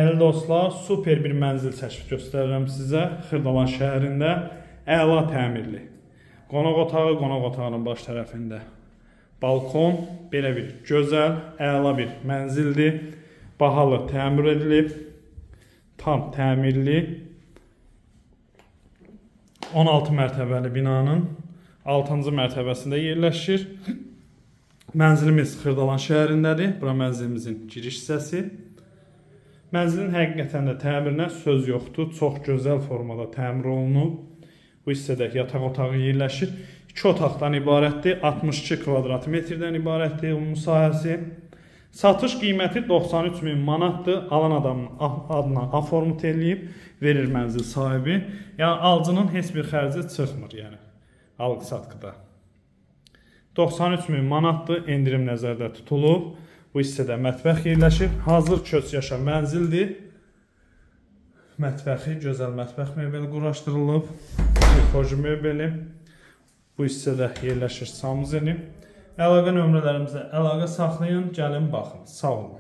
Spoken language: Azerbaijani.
Dəyərli dostlar, super bir mənzil çəkib göstərirəm sizə. Xırdalan şəhərində əla təmirli. Qonaq otağı qonaq otağının baş tərəfində. Balkon, belə bir gözəl, əla bir mənzildir. Bahalı təmir edilib. Tam təmirli. 16 mərtəbəli binanın 6-cı mərtəbəsində yerləşir. Mənzilimiz Xırdalan şəhərindədir. Bura mənzilimizin giriş hissəsi. Mənzilin həqiqətən də təmirinə söz yoxdur. Çox gözəl formada təmir olunub. Bu hissədə yataq otağı yerləşir. 2 otaqdan ibarətdir. 62 kvadrat metrdən ibarətdir onun sahəsi. Satış qiyməti 93.000 manatdır. Alan adamın adına aformut eləyib verir mənzil sahibi. Yəni alıcının heç bir xərci çıxmır. Yəni alqı-satqıda. 93.000 manatdır. Endirim nəzərdə tutulub. Bu hissədə mətbəx yerləşir. Hazır köç yaşa mənzildir. Mətbəxi, gözəl mətbəx mebeli quraşdırılıb. Xoji mebeli. Bu hissədə yerləşir sanuzeli. Əlaqə nömrələrimizə əlaqə saxlayın, gəlin baxın. Sağ olun.